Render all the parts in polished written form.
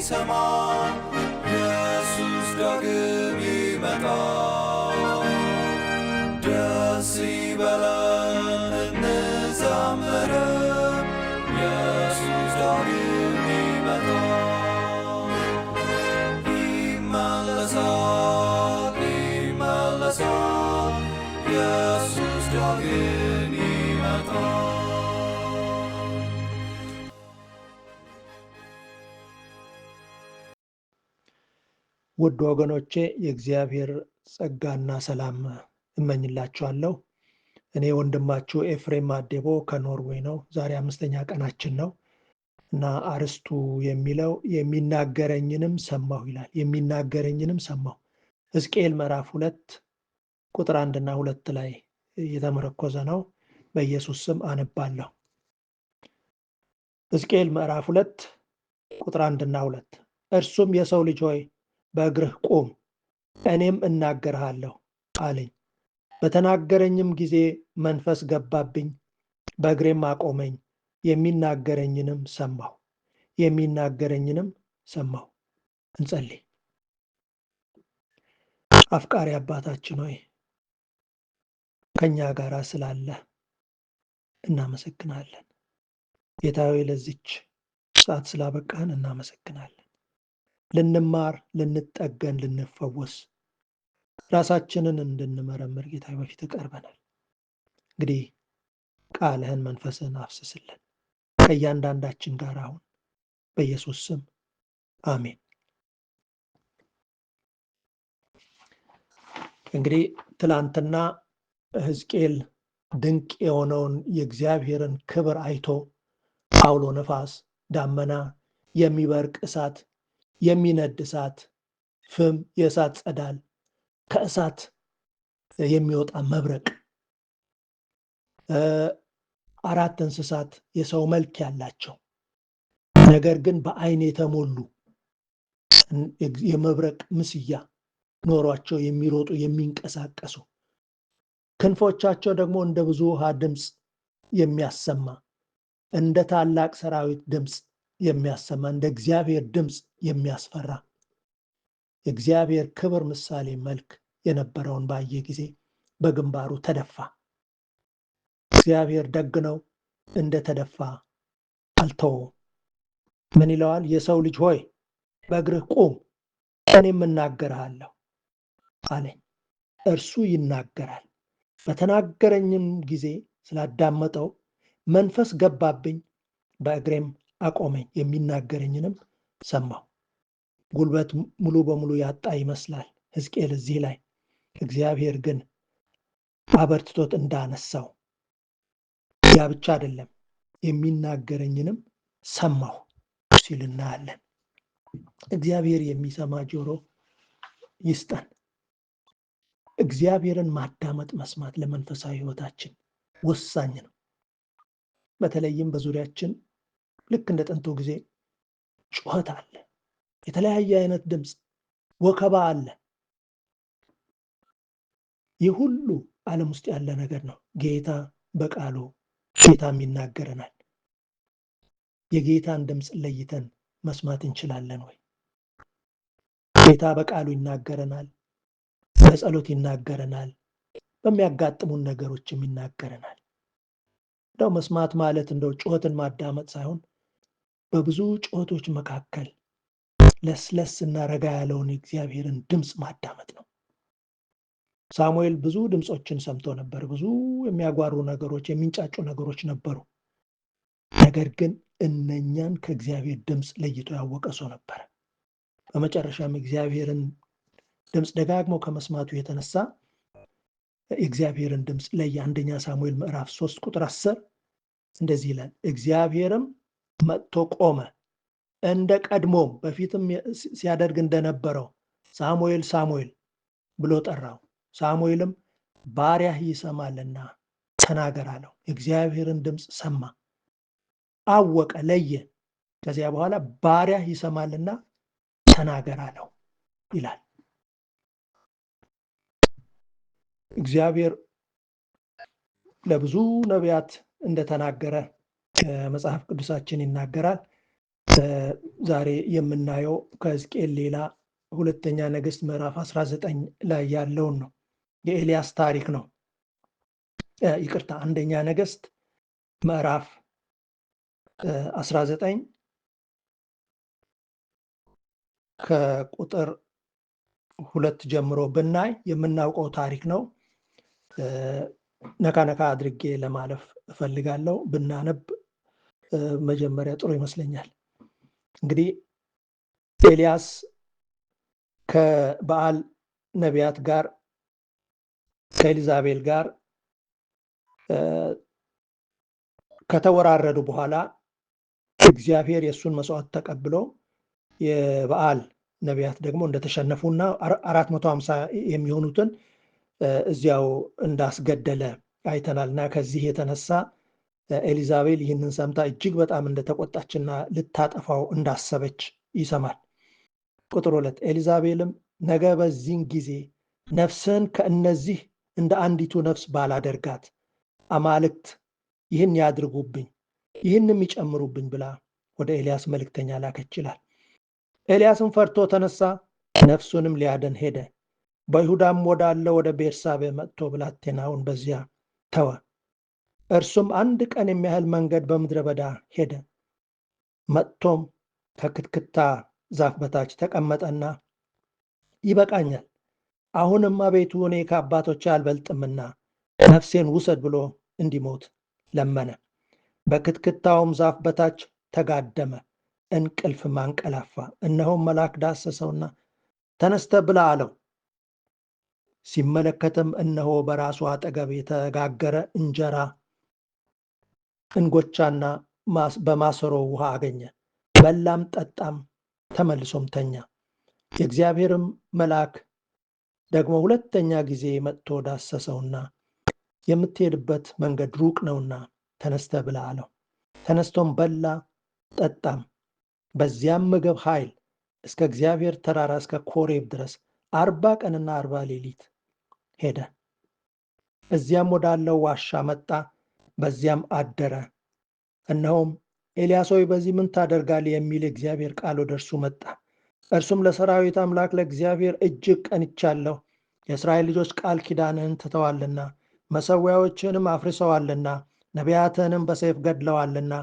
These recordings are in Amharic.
ሊሰማ ኢየሱስ ዳግም ይመጣል። ደስ ይበለን እንዘምር፣ ኢየሱስ ዳግም ይመጣል። ይመለሳል ይመለሳል፣ ኢየሱስ ዳግም ይመጣል። ውድ ወገኖቼ የእግዚአብሔር ጸጋና ሰላም እመኝላችኋለሁ። እኔ ወንድማችሁ ኤፍሬም አዴቦ ከኖርዌይ ነው። ዛሬ 5ኛ ቀናችን ነው እና አርስቱ የሚለው የሚናገረኝንም ሰማሁ ይላል። የሚናገረኝንም ሰማሁ። ሕዝቅኤል ምዕራፍ 2 ቁጥር 1 እና 2 ላይ የተመረኮዘ ነው። በኢየሱስ ስም አነባለሁ። ሕዝቅኤል ምዕራፍ 2 ቁጥር 1 እና 2 እርሱም የሰው ልጅ ሆይ በእግርህ ቁም፣ እኔም እናገርሃለሁ አለኝ። በተናገረኝም ጊዜ መንፈስ ገባብኝ፣ በእግሬም አቆመኝ። የሚናገረኝንም ሰማሁ። እንጸልይ። አፍቃሪ አባታችን ሆይ ከኛ ጋር ስላለህ እናመሰግናለን። ጌታ ሆይ ለዚች ሰዓት ስላበቃን እናመሰግናለን። ልንማር፣ ልንጠገን፣ ልንፈወስ ራሳችንን እንድንመረምር ጌታ በፊት ቀርበናል። እንግዲህ ቃልህን መንፈስህን አፍስስልን ከእያንዳንዳችን ጋር አሁን በኢየሱስ ስም አሜን። እንግዲህ ትላንትና ሕዝቅኤል ድንቅ የሆነውን የእግዚአብሔርን ክብር አይቶ አውሎ ነፋስ፣ ዳመና፣ የሚበርቅ እሳት፣ የሚነድ እሳት፣ ፍም፣ የእሳት ጸዳል፣ ከእሳት የሚወጣ መብረቅ፣ 4 እንስሳት የሰው መልክ ያላቸው ነገር ግን በአይን የተሞሉ የመብረቅ ምስያ ኖሯቸው የሚሮጡ የሚንቀሳቀሱ፣ ክንፎቻቸው ደግሞ እንደ ብዙ ውሃ ድምፅ የሚያሰማ፣ እንደ ታላቅ ሰራዊት ድምፅ የሚያሰማ፣ እንደ እግዚአብሔር ድምፅ የሚያስፈራ የእግዚአብሔር ክብር ምሳሌ መልክ የነበረውን ባየ ጊዜ በግንባሩ ተደፋ። እግዚአብሔር ደግ ነው፣ እንደ ተደፋ አልተወውም። ምን ይለዋል? የሰው ልጅ ሆይ በእግርህ ቁም፣ እኔም እናገርሃለሁ አለኝ። እርሱ ይናገራል። በተናገረኝም ጊዜ ስላዳመጠው መንፈስ ገባብኝ፣ በእግሬም አቆመኝ። የሚናገረኝንም ሰማሁ። ጉልበት ሙሉ በሙሉ ያጣ ይመስላል ሕዝቅኤል እዚህ ላይ። እግዚአብሔር ግን አበርትቶት እንዳነሳው፣ ያ ብቻ አይደለም የሚናገረኝንም ሰማሁ ሲል እናያለን። እግዚአብሔር የሚሰማ ጆሮ ይስጠን። እግዚአብሔርን ማዳመጥ መስማት ለመንፈሳዊ ሕይወታችን ወሳኝ ነው። በተለይም በዙሪያችን ልክ እንደ ጥንቱ ጊዜ ጩኸት አለ፣ የተለያየ አይነት ድምፅ፣ ወከባ አለ። ይህ ሁሉ ዓለም ውስጥ ያለ ነገር ነው። ጌታ በቃሉ ጌታም ይናገረናል። የጌታን ድምፅ ለይተን መስማት እንችላለን ወይ? ጌታ በቃሉ ይናገረናል፣ በጸሎት ይናገረናል፣ በሚያጋጥሙን ነገሮችም ይናገረናል። እንደው መስማት ማለት እንደው ጩኸትን ማዳመጥ ሳይሆን በብዙ ጩኸቶች መካከል ለስለስ እና ረጋ ያለውን የእግዚአብሔርን ድምፅ ማዳመጥ ነው። ሳሙኤል ብዙ ድምፆችን ሰምቶ ነበር። ብዙ የሚያጓሩ ነገሮች፣ የሚንጫጩ ነገሮች ነበሩ። ነገር ግን እነኛን ከእግዚአብሔር ድምፅ ለይቶ ያወቀ ሰው ነበር። በመጨረሻም እግዚአብሔርን ድምፅ ደጋግሞ ከመስማቱ የተነሳ የእግዚአብሔርን ድምፅ ለየ። 1ኛ ሳሙኤል ምዕራፍ 3 ቁጥር 10 እንደዚህ ይላል፣ እግዚአብሔርም መጥቶ ቆመ፣ እንደ ቀድሞም በፊትም ሲያደርግ እንደነበረው ሳሙኤል ሳሙኤል ብሎ ጠራው። ሳሙኤልም ባሪያህ ይሰማልና ተናገር አለው። የእግዚአብሔርን ድምፅ ሰማ፣ አወቀ፣ ለየ። ከዚያ በኋላ ባሪያህ ይሰማልና ተናገር አለው ይላል። እግዚአብሔር ለብዙ ነቢያት እንደተናገረ መጽሐፍ ቅዱሳችን ይናገራል። ዛሬ የምናየው ከሕዝቅኤል ሌላ ሁለተኛ ነገሥት ምዕራፍ 19 ላይ ያለውን ነው። የኤልያስ ታሪክ ነው። ይቅርታ፣ አንደኛ ነገሥት ምዕራፍ 19 ከቁጥር 2 ጀምሮ ብናይ የምናውቀው ታሪክ ነው። ነካ ነካ አድርጌ ለማለፍ እፈልጋለሁ። ብናነብ መጀመሪያ ጥሩ ይመስለኛል። እንግዲህ ኤልያስ ከበዓል ነቢያት ጋር ከኤልዛቤል ጋር ከተወራረዱ በኋላ እግዚአብሔር የእሱን መስዋዕት ተቀብሎ የበዓል ነቢያት ደግሞ እንደተሸነፉና 450 የሚሆኑትን እዚያው እንዳስገደለ አይተናል። እና ከዚህ የተነሳ ኤሊዛቤል ይህንን ሰምታ እጅግ በጣም እንደተቆጣችና ልታጠፋው እንዳሰበች ይሰማል። ቁጥር 2 ኤሊዛቤልም ነገ በዚህን ጊዜ ነፍስህን ከእነዚህ እንደ አንዲቱ ነፍስ ባላደርጋት አማልክት ይህን ያድርጉብኝ ይህንም ይጨምሩብኝ ብላ ወደ ኤልያስ መልእክተኛ ላከች ይላል። ኤልያስም ፈርቶ ተነሳ፣ ነፍሱንም ሊያድን ሄደ። በይሁዳም ወዳለ ወደ ቤርሳቤ መጥቶ ብላቴናውን በዚያ ተወ። እርሱም አንድ ቀን የሚያህል መንገድ በምድረ በዳ ሄደ። መጥቶም ከክትክታ ዛፍ በታች ተቀመጠና ይበቃኛል፣ አሁንም አቤቱ እኔ ከአባቶቼ አልበልጥምና ነፍሴን ውሰድ ብሎ እንዲሞት ለመነ። በክትክታውም ዛፍ በታች ተጋደመ፣ እንቅልፍ ማንቀላፋ። እነሆም መልአክ ዳሰሰውና ተነስተ ብላ አለው። ሲመለከትም እነሆ በራሱ አጠገብ የተጋገረ እንጀራ፣ እንጎቻና በማሰሮ ውሃ አገኘ። በላም ጠጣም፣ ተመልሶም ተኛ። የእግዚአብሔርም መልአክ ደግሞ ሁለተኛ ጊዜ መጥቶ ዳሰሰውና የምትሄድበት መንገድ ሩቅ ነውና ተነስተ ብላ አለው። ተነስቶም በላ ጠጣም። በዚያም ምግብ ኃይል እስከ እግዚአብሔር ተራራ እስከ ኮሬብ ድረስ 40 ቀንና 40 ሌሊት ሄደ። እዚያም ወዳለው ዋሻ መጣ፣ በዚያም አደረ። እነሆም ኤልያስ ሆይ በዚህ ምን ታደርጋለህ? የሚል እግዚአብሔር ቃል ወደ እርሱ መጣ። እርሱም ለሰራዊት አምላክ ለእግዚአብሔር እጅግ ቀንቻለሁ። የእስራኤል ልጆች ቃል ኪዳንህን ትተዋልና መሠዊያዎችህንም አፍርሰዋልና ነቢያትህንም በሰይፍ ገድለዋልና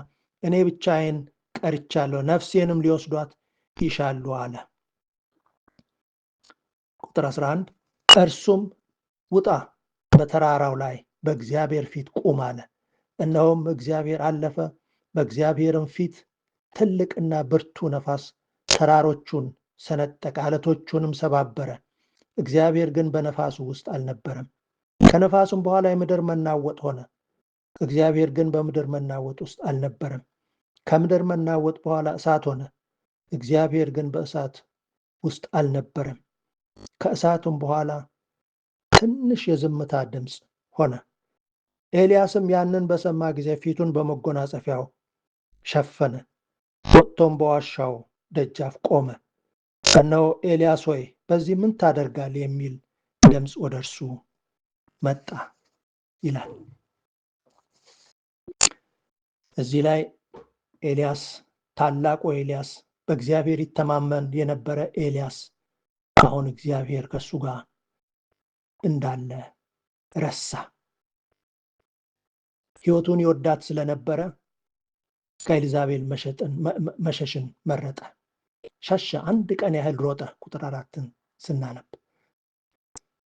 እኔ ብቻዬን ቀርቻለሁ፣ ነፍሴንም ሊወስዷት ይሻሉ አለ። ቁጥር 11 እርሱም ውጣ፣ በተራራው ላይ በእግዚአብሔር ፊት ቁም አለ። እነሆም እግዚአብሔር አለፈ፣ በእግዚአብሔርም ፊት ትልቅና ብርቱ ነፋስ ተራሮቹን ሰነጠቀ፣ ዓለቶቹንም ሰባበረ። እግዚአብሔር ግን በነፋሱ ውስጥ አልነበረም። ከነፋሱም በኋላ የምድር መናወጥ ሆነ። እግዚአብሔር ግን በምድር መናወጥ ውስጥ አልነበረም። ከምድር መናወጥ በኋላ እሳት ሆነ። እግዚአብሔር ግን በእሳት ውስጥ አልነበረም። ከእሳቱም በኋላ ትንሽ የዝምታ ድምፅ ሆነ። ኤልያስም ያንን በሰማ ጊዜ ፊቱን በመጎናጸፊያው ሸፈነ፣ ወጥቶም በዋሻው ደጃፍ ቆመ። እነሆ ኤልያስ ሆይ በዚህ ምን ታደርጋለህ? የሚል ድምፅ ወደ እርሱ መጣ ይላል። እዚህ ላይ ኤልያስ ታላቁ ኤልያስ በእግዚአብሔር ይተማመን የነበረ ኤልያስ አሁን እግዚአብሔር ከሱ ጋር እንዳለ ረሳ። ሕይወቱን ይወዳት ስለነበረ ከኤልዛቤል መሸሽን መረጠ። ሸሸ። አንድ ቀን ያህል ሮጠ። ቁጥር 4ን ስናነብ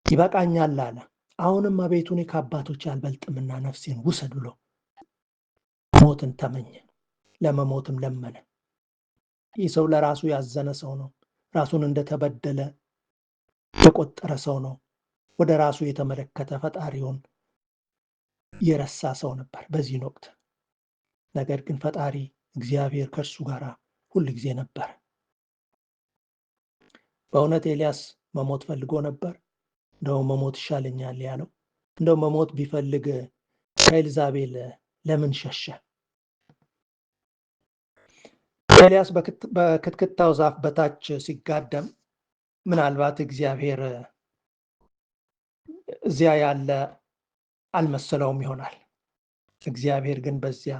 ይበቃኛል አለ። አሁንም አቤቱ እኔ ከአባቶቼ አልበልጥምና ነፍሴን ውሰድ ብሎ ሞትን ተመኘ። ለመሞትም ለመነ። ይህ ሰው ለራሱ ያዘነ ሰው ነው። ራሱን እንደተበደለ የቆጠረ ሰው ነው። ወደ ራሱ የተመለከተ ፈጣሪውን የረሳ ሰው ነበር በዚህን ወቅት። ነገር ግን ፈጣሪ እግዚአብሔር ከእርሱ ጋር ሁል ጊዜ ነበር። በእውነት ኤልያስ መሞት ፈልጎ ነበር። እንደው መሞት ይሻለኛል ያለው። እንደው መሞት ቢፈልግ ከኤልዛቤል ለምን ሸሸ? ኤልያስ በክትክታው ዛፍ በታች ሲጋደም ምናልባት እግዚአብሔር እዚያ ያለ አልመሰለውም ይሆናል። እግዚአብሔር ግን በዚያ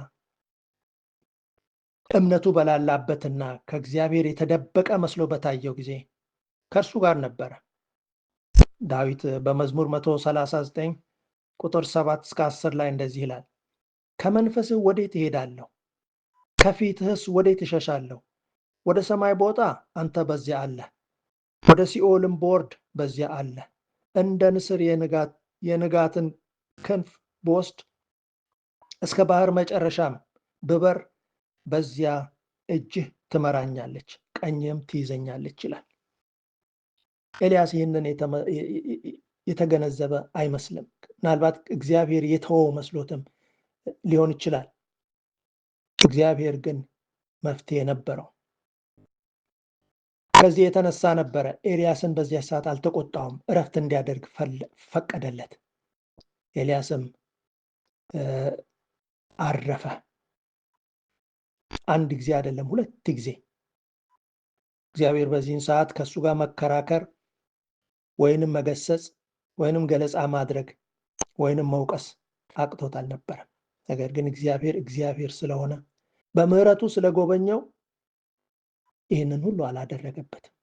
እምነቱ በላላበትና ከእግዚአብሔር የተደበቀ መስሎ በታየው ጊዜ ከእርሱ ጋር ነበረ። ዳዊት በመዝሙር 139 ቁጥር 7 እስከ 10 ላይ እንደዚህ ይላል፣ ከመንፈስህ ወዴት እሄዳለሁ? ከፊትህስ ወዴት እሸሻለሁ? ወደ ሰማይ ብወጣ አንተ በዚያ አለ፣ ወደ ሲኦልም ብወርድ በዚያ አለ። እንደ ንስር የንጋትን ክንፍ ብወስድ እስከ ባህር መጨረሻም ብበር በዚያ እጅህ ትመራኛለች፣ ቀኝም ትይዘኛለች ይላል። ኤልያስ ይህንን የተገነዘበ አይመስልም። ምናልባት እግዚአብሔር የተወው መስሎትም ሊሆን ይችላል። እግዚአብሔር ግን መፍትሄ ነበረው። ከዚህ የተነሳ ነበረ ኤልያስን በዚያ ሰዓት አልተቆጣውም፣ እረፍት እንዲያደርግ ፈቀደለት። ኤልያስም አረፈ። አንድ ጊዜ አይደለም፣ ሁለት ጊዜ። እግዚአብሔር በዚህን ሰዓት ከእሱ ጋር መከራከር ወይንም መገሰጽ ወይንም ገለጻ ማድረግ ወይንም መውቀስ አቅቶት አልነበረም። ነገር ግን እግዚአብሔር ስለሆነ በምሕረቱ ስለጎበኘው ይህንን ሁሉ አላደረገበትም።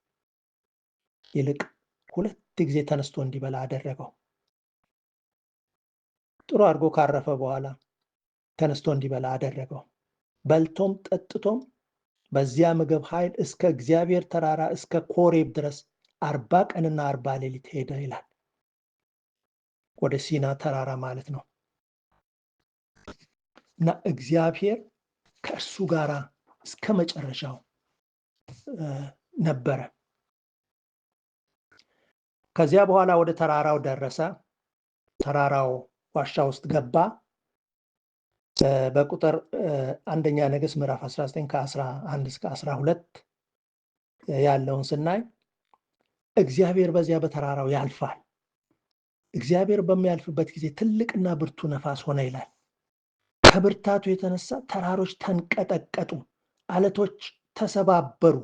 ይልቅ ሁለት ጊዜ ተነስቶ እንዲበላ አደረገው። ጥሩ አድርጎ ካረፈ በኋላ ተነስቶ እንዲበላ አደረገው። በልቶም ጠጥቶም በዚያ ምግብ ኃይል እስከ እግዚአብሔር ተራራ እስከ ኮሬብ ድረስ 40 ቀንና 40 ሌሊት ሄደ ይላል። ወደ ሲና ተራራ ማለት ነው። እና እግዚአብሔር ከእርሱ ጋር እስከ መጨረሻው ነበረ። ከዚያ በኋላ ወደ ተራራው ደረሰ። ተራራው ዋሻ ውስጥ ገባ። በቁጥር አንደኛ ነገሥት ምዕራፍ 19 ከ11 እስከ 12 ያለውን ስናይ እግዚአብሔር በዚያ በተራራው ያልፋል። እግዚአብሔር በሚያልፍበት ጊዜ ትልቅና ብርቱ ነፋስ ሆነ ይላል። ከብርታቱ የተነሳ ተራሮች ተንቀጠቀጡ፣ አለቶች ተሰባበሩ።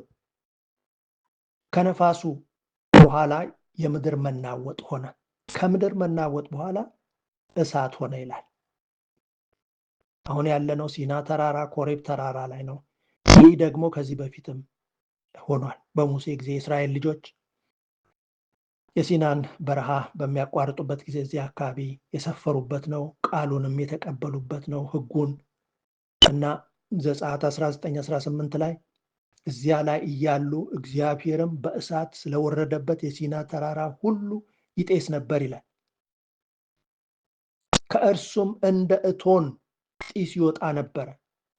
ከነፋሱ በኋላ የምድር መናወጥ ሆነ፣ ከምድር መናወጥ በኋላ እሳት ሆነ ይላል። አሁን ያለነው ሲና ተራራ ኮሬብ ተራራ ላይ ነው። ይህ ደግሞ ከዚህ በፊትም ሆኗል። በሙሴ ጊዜ የእስራኤል ልጆች የሲናን በረሃ በሚያቋርጡበት ጊዜ እዚህ አካባቢ የሰፈሩበት ነው። ቃሉንም የተቀበሉበት ነው፣ ሕጉን እና ዘጸአት 19:18 ላይ እዚያ ላይ እያሉ እግዚአብሔርም በእሳት ስለወረደበት የሲና ተራራ ሁሉ ይጤስ ነበር ይላል። ከእርሱም እንደ እቶን ጢስ ይወጣ ነበረ፣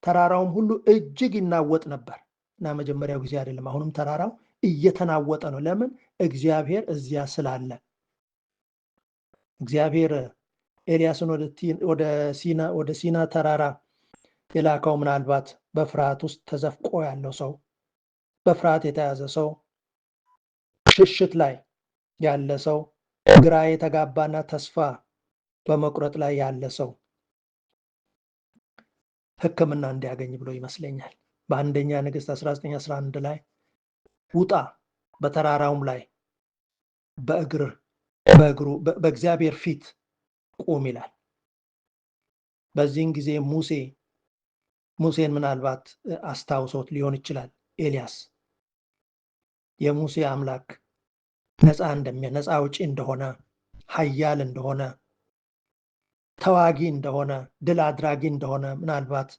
ተራራውም ሁሉ እጅግ ይናወጥ ነበር። እና መጀመሪያው ጊዜ አይደለም፣ አሁንም ተራራው እየተናወጠ ነው። ለምን? እግዚአብሔር እዚያ ስላለ። እግዚአብሔር ኤልያስን ወደ ሲና ተራራ የላከው ምናልባት በፍርሃት ውስጥ ተዘፍቆ ያለው ሰው፣ በፍርሃት የተያዘ ሰው፣ ሽሽት ላይ ያለ ሰው፣ ግራ የተጋባና ተስፋ በመቁረጥ ላይ ያለ ሰው ሕክምና እንዲያገኝ ብሎ ይመስለኛል። በአንደኛ ነገሥት 19:11 ላይ ውጣ በተራራውም ላይ በእግዚአብሔር ፊት ቁም ይላል። በዚህን ጊዜ ሙሴን ምናልባት አስታውሶት ሊሆን ይችላል። ኤልያስ የሙሴ አምላክ ነፃ አውጪ እንደሆነ፣ ኃያል እንደሆነ፣ ተዋጊ እንደሆነ፣ ድል አድራጊ እንደሆነ ምናልባት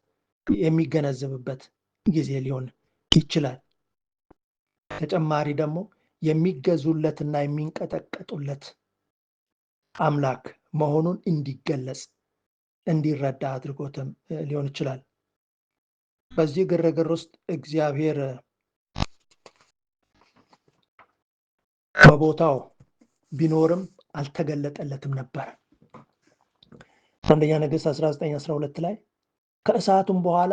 የሚገነዘብበት ጊዜ ሊሆን ይችላል። ተጨማሪ ደግሞ የሚገዙለትና የሚንቀጠቀጡለት አምላክ መሆኑን እንዲገለጽ እንዲረዳ አድርጎትም ሊሆን ይችላል። በዚህ ግርግር ውስጥ እግዚአብሔር በቦታው ቢኖርም አልተገለጠለትም ነበር። አንደኛ ነገሥት 19:12 ላይ ከእሳቱም በኋላ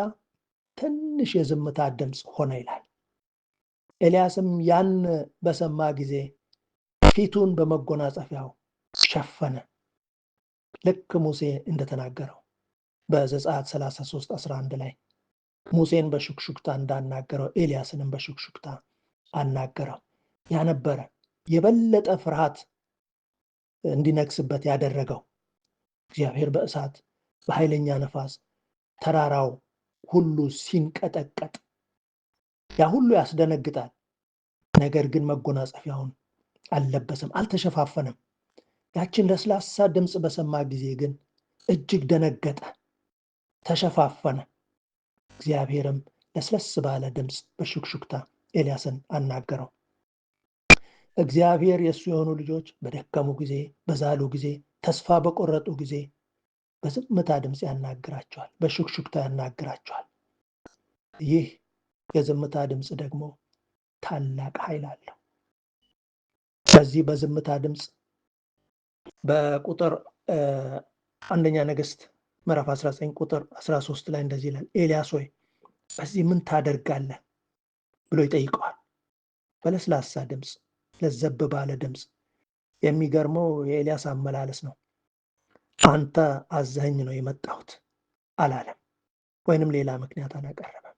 ትንሽ የዝምታ ድምፅ ሆነ ይላል። ኤልያስም ያን በሰማ ጊዜ ፊቱን በመጎናጸፊያው ሸፈነ፣ ልክ ሙሴ እንደተናገረው በዘጸአት 33:11 ላይ ሙሴን በሹክሹክታ እንዳናገረው ኤልያስንም በሹክሹክታ አናገረው። ያ ነበረ የበለጠ ፍርሃት እንዲነግስበት ያደረገው። እግዚአብሔር በእሳት በኃይለኛ ነፋስ ተራራው ሁሉ ሲንቀጠቀጥ ያ ሁሉ ያስደነግጣል። ነገር ግን መጎናጸፊያውን አልለበሰም፣ አልተሸፋፈነም። ያችን ለስላሳ ድምፅ በሰማ ጊዜ ግን እጅግ ደነገጠ፣ ተሸፋፈነ። እግዚአብሔርም ለስለስ ባለ ድምፅ በሹክሹክታ ኤልያስን አናገረው። እግዚአብሔር የእሱ የሆኑ ልጆች በደከሙ ጊዜ፣ በዛሉ ጊዜ፣ ተስፋ በቆረጡ ጊዜ በዝምታ ድምፅ ያናግራቸዋል፣ በሹክሹክታ ያናግራቸዋል። ይህ የዝምታ ድምፅ ደግሞ ታላቅ ኃይል አለው። በዚህ በዝምታ ድምፅ በቁጥር አንደኛ ነገሥት ምዕራፍ 19 ቁጥር 13 ላይ እንደዚህ ይላል፣ ኤልያስ ሆይ በዚህ ምን ታደርጋለህ ብሎ ይጠይቀዋል። በለስላሳ ድምፅ፣ ለዘብ ባለ ድምፅ። የሚገርመው የኤልያስ አመላለስ ነው። አንተ አዘኸኝ ነው የመጣሁት አላለም፣ ወይንም ሌላ ምክንያት አላቀረበም።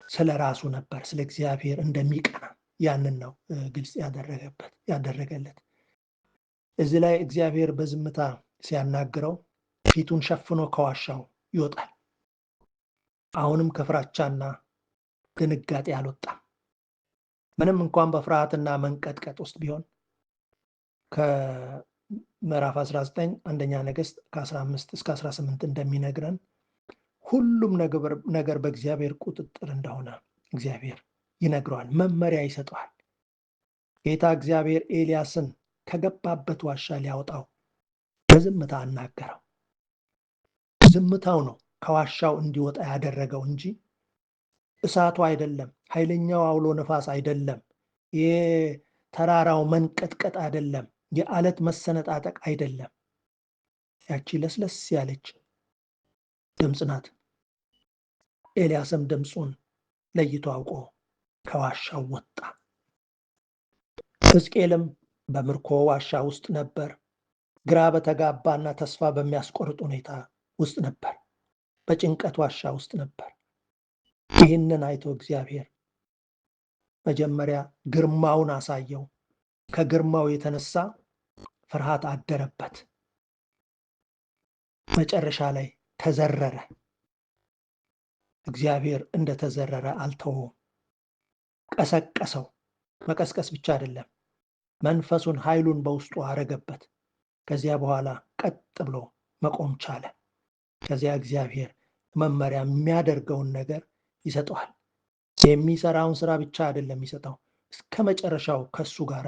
ስለ ራሱ ነበር፣ ስለ እግዚአብሔር እንደሚቀና ያንን ነው ግልጽ ያደረገለት። እዚህ ላይ እግዚአብሔር በዝምታ ሲያናግረው ፊቱን ሸፍኖ ከዋሻው ይወጣል። አሁንም ከፍራቻና ድንጋጤ አልወጣም። ምንም እንኳን በፍርሃትና መንቀጥቀጥ ውስጥ ቢሆን ከምዕራፍ 19 አንደኛ ነገሥት ከ15 እስከ 18 እንደሚነግረን ሁሉም ነገር በእግዚአብሔር ቁጥጥር እንደሆነ እግዚአብሔር ይነግረዋል፣ መመሪያ ይሰጠዋል። ጌታ እግዚአብሔር ኤልያስን ከገባበት ዋሻ ሊያወጣው በዝምታ አናገረው። ዝምታው ነው ከዋሻው እንዲወጣ ያደረገው እንጂ እሳቱ አይደለም፣ ኃይለኛው አውሎ ነፋስ አይደለም፣ የተራራው መንቀጥቀጥ አይደለም፣ የአለት መሰነጣጠቅ አይደለም። ያቺ ለስለስ ያለች ድምፅ ናት። ኤልያስም ድምፁን ለይቶ አውቆ ከዋሻው ወጣ። ሕዝቅኤልም በምርኮ ዋሻ ውስጥ ነበር። ግራ በተጋባና ተስፋ በሚያስቆርጥ ሁኔታ ውስጥ ነበር። በጭንቀት ዋሻ ውስጥ ነበር። ይህንን አይቶ እግዚአብሔር መጀመሪያ ግርማውን አሳየው። ከግርማው የተነሳ ፍርሃት አደረበት። መጨረሻ ላይ ተዘረረ። እግዚአብሔር እንደተዘረረ አልተወውም፣ ቀሰቀሰው። መቀስቀስ ብቻ አይደለም፣ መንፈሱን ኃይሉን በውስጡ አረገበት። ከዚያ በኋላ ቀጥ ብሎ መቆም ቻለ። ከዚያ እግዚአብሔር መመሪያ የሚያደርገውን ነገር ይሰጠዋል። የሚሰራውን ስራ ብቻ አይደለም የሚሰጠው፣ እስከ መጨረሻው ከሱ ጋር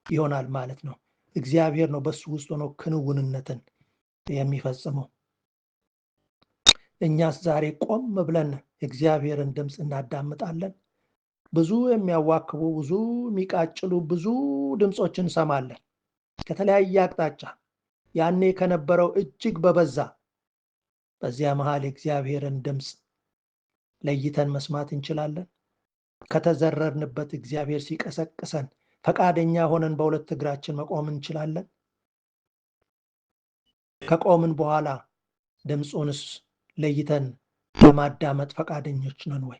ይሆናል ማለት ነው። እግዚአብሔር ነው በሱ ውስጥ ሆኖ ክንውንነትን የሚፈጽመው። እኛስ ዛሬ ቆም ብለን እግዚአብሔርን ድምፅ እናዳምጣለን? ብዙ የሚያዋክቡ፣ ብዙ የሚቃጭሉ፣ ብዙ ድምፆችን እንሰማለን ከተለያየ አቅጣጫ፣ ያኔ ከነበረው እጅግ በበዛ። በዚያ መሃል የእግዚአብሔርን ድምፅ ለይተን መስማት እንችላለን? ከተዘረርንበት እግዚአብሔር ሲቀሰቅሰን ፈቃደኛ ሆነን በሁለት እግራችን መቆም እንችላለን? ከቆምን በኋላ ድምፁንስ ለይተን ለማዳመጥ ፈቃደኞች ነን ወይ?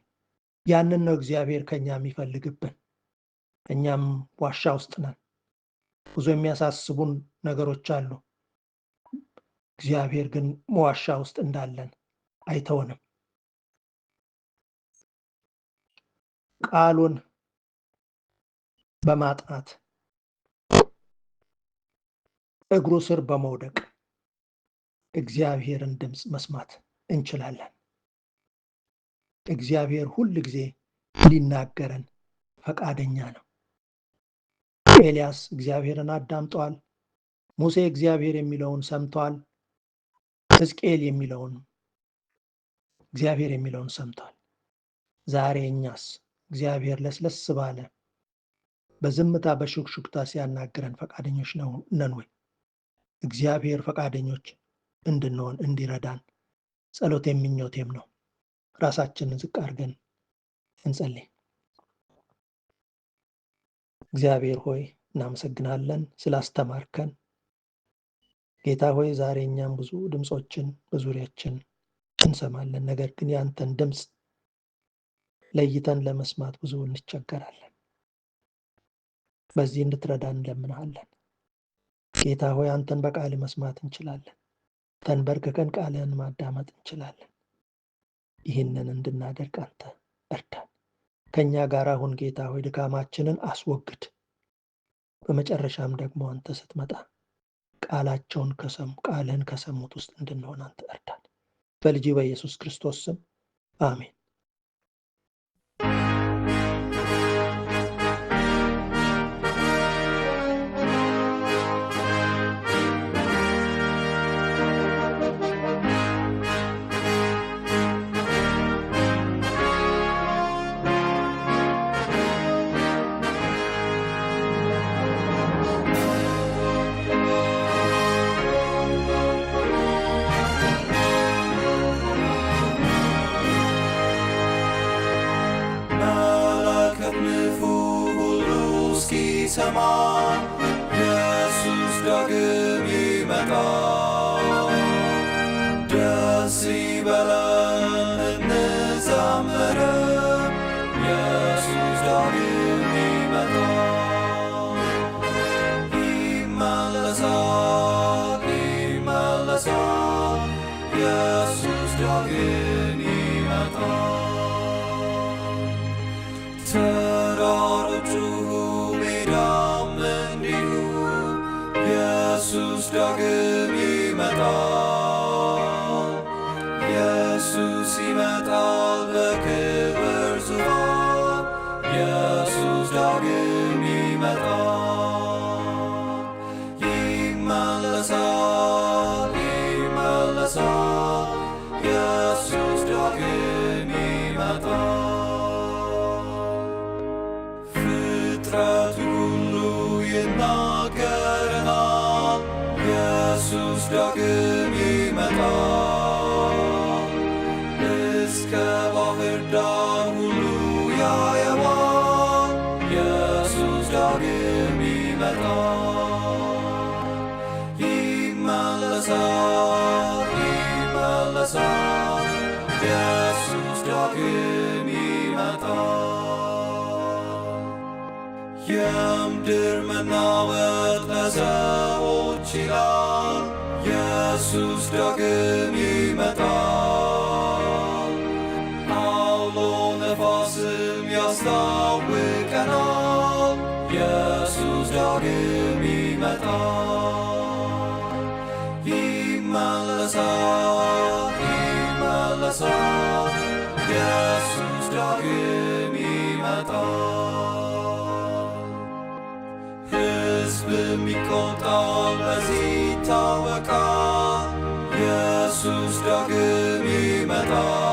ያንን ነው እግዚአብሔር ከኛ የሚፈልግብን። እኛም ዋሻ ውስጥ ነን። ብዙ የሚያሳስቡን ነገሮች አሉ። እግዚአብሔር ግን ዋሻ ውስጥ እንዳለን አይተውንም። ቃሉን በማጥናት እግሩ ስር በመውደቅ እግዚአብሔርን ድምፅ መስማት እንችላለን። እግዚአብሔር ሁል ጊዜ ሊናገረን ፈቃደኛ ነው። ኤልያስ እግዚአብሔርን አዳምጠዋል። ሙሴ እግዚአብሔር የሚለውን ሰምተዋል። ሕዝቅኤል እግዚአብሔር የሚለውን ሰምተዋል። ዛሬ እኛስ እግዚአብሔር ለስለስ ባለ በዝምታ በሹክሹክታ ሲያናግረን ፈቃደኞች ነን ወይ? እግዚአብሔር ፈቃደኞች እንድንሆን እንዲረዳን ጸሎት ምኞቴም ነው። ራሳችንን ዝቅ አድርገን እንጸልይ። እግዚአብሔር ሆይ እናመሰግናለን ስላስተማርከን። ጌታ ሆይ ዛሬ እኛም ብዙ ድምፆችን በዙሪያችን እንሰማለን። ነገር ግን ያንተን ድምፅ ለይተን ለመስማት ብዙ እንቸገራለን። በዚህ እንድትረዳን እንለምንሃለን። ጌታ ሆይ አንተን በቃል መስማት እንችላለን። ተንበርክከን ቃልህን ማዳመጥ እንችላለን። ይህንን እንድናደርግ አንተ እርዳን። ከእኛ ጋር አሁን ጌታ ሆይ ድካማችንን አስወግድ። በመጨረሻም ደግሞ አንተ ስትመጣ ቃልህን ከሰሙት ውስጥ እንድንሆን አንተ እርዳን። በልጅ በኢየሱስ ክርስቶስ ስም አሜን። ሰማ ኢየሱስ ዳግም ይመጣል። ደስ ይበለን እንዘምር፣ ኢየሱስ ዳግም ይመጣል። ይመለሳል ይመለሳል፣ ኢየሱስ ዳግም ይመጣል። ተራሮቹ ኢየሱስ ዳግም ይመጣል። ኢየሱስ ይመጣል በክብር ዙፋን። ኢየሱስ ዳግም ይመጣል። ይመለሳል ይመለሳል፣ ኢየሱስ ዳግም ይመጣል። ፍጥረቱ ሁሉ ይናገረናል፣ ኢየሱስ ዳግም ይመጣል። እስከ ባህር ዳር ሁሉ ያየዋል፣ ኢየሱስ ዳግም ይመጣል። ይመለሳል ይመለሳል፣ ኢየሱስ ዳግም ይመጣል። የምድር መናወጥ ለሰዎች ይላል፣ ኢየሱስ ዳግም ይመጣል። አውሎ ነፋስም ያስታውቀናል፣ ኢየሱስ ዳግም ይመጣል። ይመለሳል ይመለሳል፣ ኢየሱስ ዳግም ይመጣል። ሕዝብም ይቆጣል፣ በዚህ ይታወቃል፣ ኢየሱስ ዳግም ይመጣል።